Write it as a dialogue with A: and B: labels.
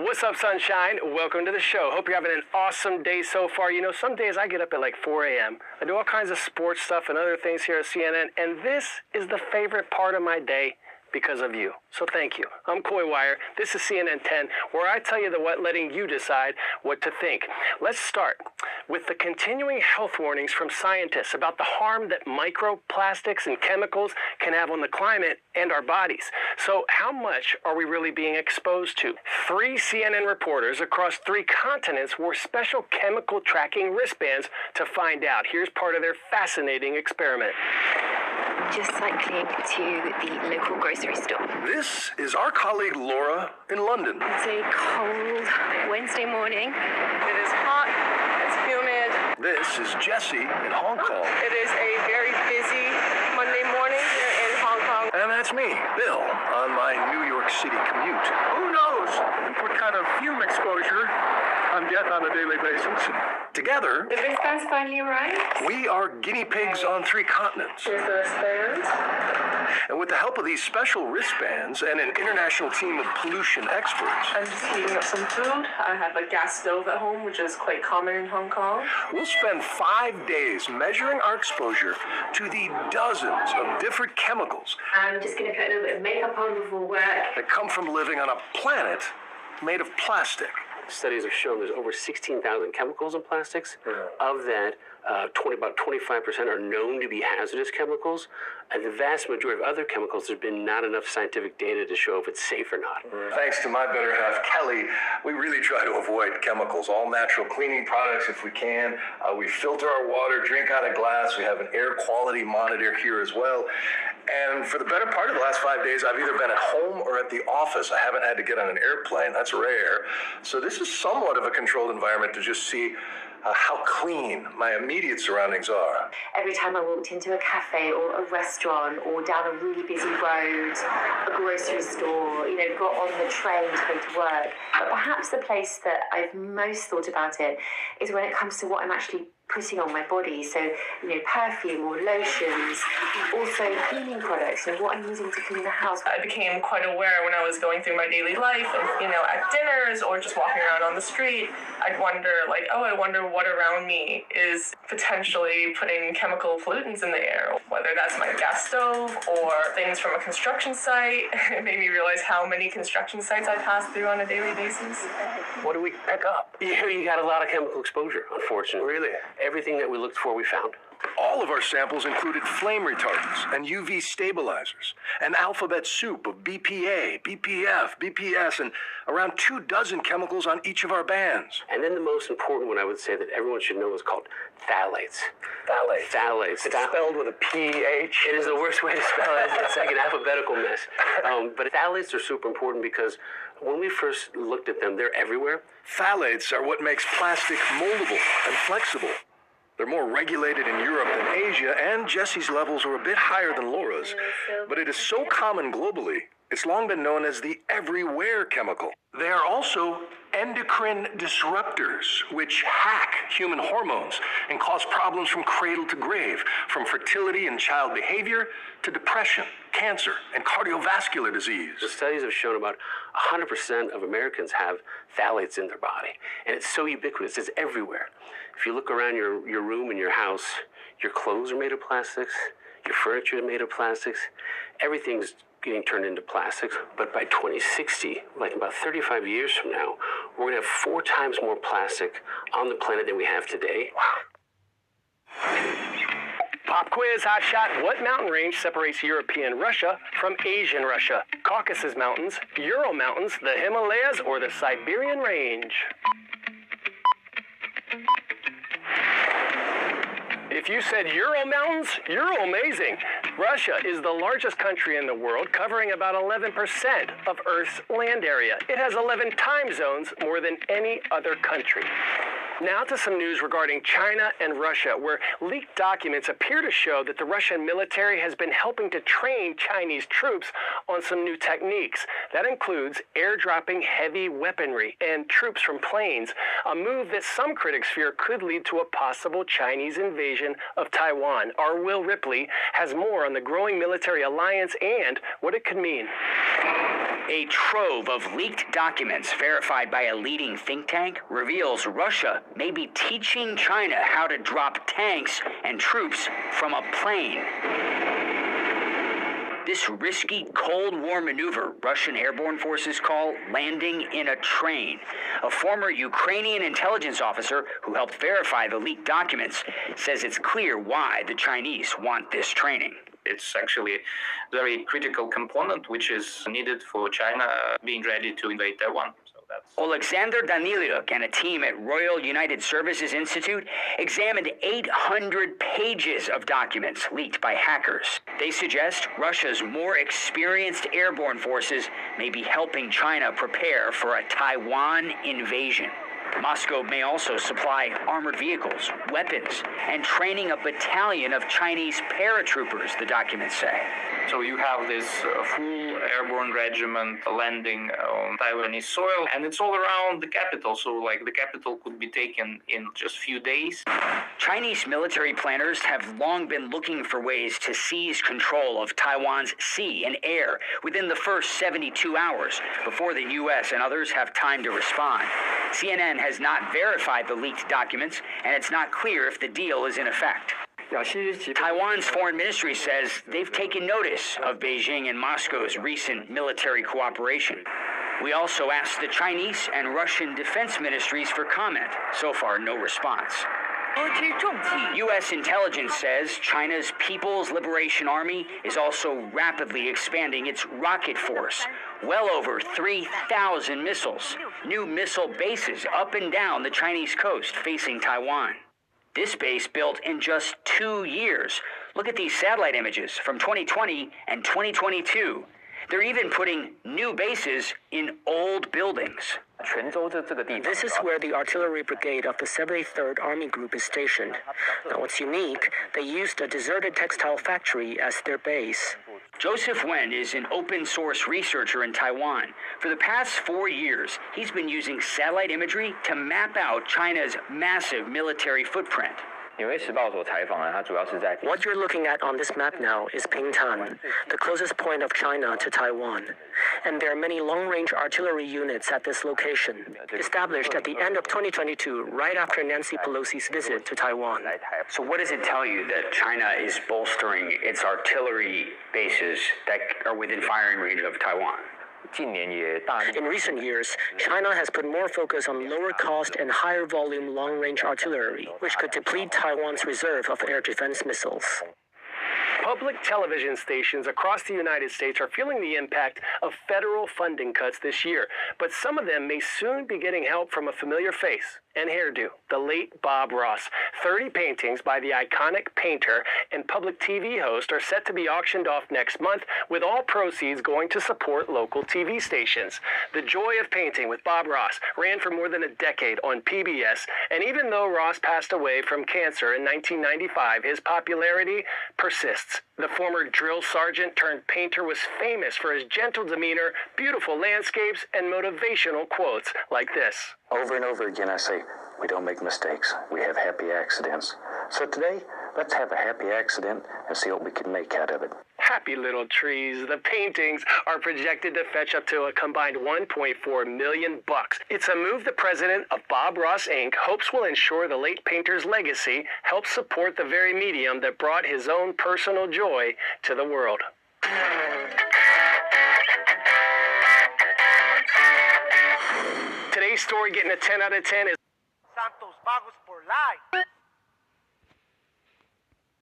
A: What's up, sunshine? Welcome to the show. Hope you're having an awesome day so far. You know, some days I get up at like 4 a.m. I do all kinds of sports stuff and other things here at CNN, and this is the favorite part of my day because of you. So thank you. I'm Coy Wire. This is CNN 10, where I tell you the what, letting you decide what to think. Let's start with the continuing health warnings from scientists about the harm that microplastics and chemicals can have on the climate and our bodies. So how much are we really being exposed to? 3 CNN reporters across 3 continents wore special chemical tracking wristbands to find out. Here's part of their fascinating experiment.
B: Just cycling to the local grocery store.
C: This is our colleague Laura in London.
B: It's a cold Wednesday morning.
D: It is hot, it's humid.
C: This is Jessie in Hong Kong.
D: It is a very busy Monday morning here in Hong Kong.
C: And that's me, Bill, on my New York City commute.
E: Who knows what kind of fume exposure I'm getting on a daily basis.
C: Together,
B: The wristbands finally arrived.
C: we are guinea pigs on 3 continents.
D: Here's the wristband.
C: And with the help of these special wristbands and an international team of pollution experts,
D: I'm just heating up some food. I have a gas stove at home, which is quite common in Hong Kong.
C: we'll spend 5 days measuring our exposure to the dozens of different chemicals
B: I'm just going to put a little bit of makeup on before work.
C: that come from living on a planet made of plastic.
A: Studies have shown there's over 16,000 chemicals in plastics. Of that, about 25% are known to be hazardous chemicals. And the vast majority of other chemicals, there's been not enough scientific data to show if it's safe or not.
C: Thanks to my better half, Kelly, we really try to avoid chemicals, all natural cleaning products if we can. We filter our water, drink out of glass. We have an air quality monitor here as well. And for the better part of the last 5 days, I've either been at home or at the office. I haven't had to get on an airplane. That's rare. So this is somewhat of a controlled environment to just see how clean my immediate surroundings are.
B: Every time I walked into a cafe or a restaurant or down a really busy road, a grocery store, got on the train to go to work. But perhaps the place that I've most thought about it is when it comes to what I'm actually putting on my body. So, perfume or lotions, also cleaning products and what I'm using to clean the house.
D: I became quite aware when I was going through my daily life of, at dinners or just walking around on the street, I'd wonder, I wonder what around me is potentially putting chemical pollutants in the air, whether that's my gas stove or things from a construction site. It made me realize how many construction sites I pass through on a daily basis.
A: What do we pick up? You got a lot of chemical exposure, unfortunately. Really? Everything that we looked for, we found.
C: All of our samples included flame retardants and UV stabilizers, an alphabet soup of BPA, BPF, BPS, and around 24 chemicals on each of our bands.
A: And then the most important one I would say that everyone should know is called phthalates. Phthalates.
C: It's spelled with a P-H.
A: It is the worst way to spell it. It's like an alphabetical mess. But phthalates are super important because when we first looked at them, they're everywhere.
C: Phthalates are what makes plastic moldable and flexible. They're more regulated in Europe than Asia, and Jessie's levels are a bit higher than Laura's. But it is so common globally, it's long been known as the everywhere chemical. They are also endocrine disruptors, which hack human hormones and cause problems from cradle to grave, from fertility and child behavior to depression, cancer, and cardiovascular disease.
A: The studies have shown about 100% of Americans have phthalates in their body. And it's so ubiquitous, it's everywhere. If you look around your room and your house, your clothes are made of plastics, your furniture is made of plastics, everything's getting turned into plastics. But by 2060, like about 35 years from now, we're gonna have 4 times more plastic on the planet than we have today. Wow. Pop quiz, hot shot. What mountain range separates European Russia from Asian Russia? Caucasus Mountains, Ural Mountains, the Himalayas, or the Siberian Range? If you said Ural Mountains, you're amazing. Russia is the largest country in the world, covering about 11% of Earth's land area. It has 11 time zones, more than any other country. Now to some news regarding China and Russia, where leaked documents appear to show that the Russian military has been helping to train Chinese troops on some new techniques. That includes airdropping heavy weaponry and troops from planes, a move that some critics fear could lead to a possible Chinese invasion of Taiwan. Our Will Ripley has more on the growing military alliance and what it could mean.
F: A trove of leaked documents verified by a leading think tank reveals Russia may be teaching China how to drop tanks and troops from a plane. This risky Cold War maneuver Russian airborne forces call landing in a train. A former Ukrainian intelligence officer who helped verify the leaked documents says it's clear why the Chinese want this training.
G: It's actually a very critical component which is needed for China being ready to invade Taiwan.
F: Alexander Danilyuk and a team at Royal United Services Institute examined 800 pages of documents leaked by hackers. They suggest Russia's more experienced airborne forces may be helping China prepare for a Taiwan invasion. Moscow may also supply armored vehicles, weapons, and training a battalion of Chinese paratroopers, the documents say.
G: So you have this full airborne regiment landing on Taiwanese soil, and it's all around the capital. So, like, the capital could be taken in just a few days.
F: Chinese military planners have long been looking for ways to seize control of Taiwan's sea and air within the first 72 hours before the U.S. and others have time to respond. CNN has not verified the leaked documents, and it's not clear if the deal is in effect. Taiwan's foreign ministry says they've taken notice of Beijing and Moscow's recent military cooperation. We also asked the Chinese and Russian defense ministries for comment. So far, no response. U.S. intelligence says China's People's Liberation Army is also rapidly expanding its rocket force. Well over 3,000 missiles. New missile bases up and down the Chinese coast facing Taiwan. This base built in just 2 years. Look at these satellite images from 2020 and 2022. They're even putting new bases in old buildings.
H: This is where the artillery brigade of the 73rd Army Group is stationed. Now, what's unique, they used a deserted textile factory as their base.
F: Joseph Wen is an open-source researcher in Taiwan. For the past 4 years, he's been using satellite imagery to map out China's massive military footprint.
H: What you're looking at on this map now is Pingtan, the closest point of China to Taiwan. And there are many long-range artillery units at this location, established at the end of 2022, right after Nancy Pelosi's visit to Taiwan.
F: So what does it tell you that China is bolstering its artillery bases that are within firing range of Taiwan?
H: In recent years, China has put more focus on lower cost and higher volume long-range artillery, which could deplete Taiwan's reserve of air defense missiles.
A: Public television stations across the United States are feeling the impact of federal funding cuts this year, but some of them may soon be getting help from a familiar face and hairdo, the late Bob Ross. 30 paintings by the iconic painter and public TV host are set to be auctioned off next month, with all proceeds going to support local TV stations. The Joy of Painting with Bob Ross ran for more than a decade on PBS, and even though Ross passed away from cancer in 1995, his popularity persists. The former drill sergeant turned painter was famous for his gentle demeanor, beautiful landscapes, and motivational quotes like this.
I: Over and over again I say, we don't make mistakes, we have happy accidents. So today, let's have a happy accident and see what we can make out of it.
A: Happy little trees. The paintings are projected to fetch up to a combined $1.4 million. It's a move the president of Bob Ross Inc. hopes will ensure the late painter's legacy helps support the very medium that brought his own personal joy to the world. Today's story getting a 10 out of 10 is Santos Vagos for life.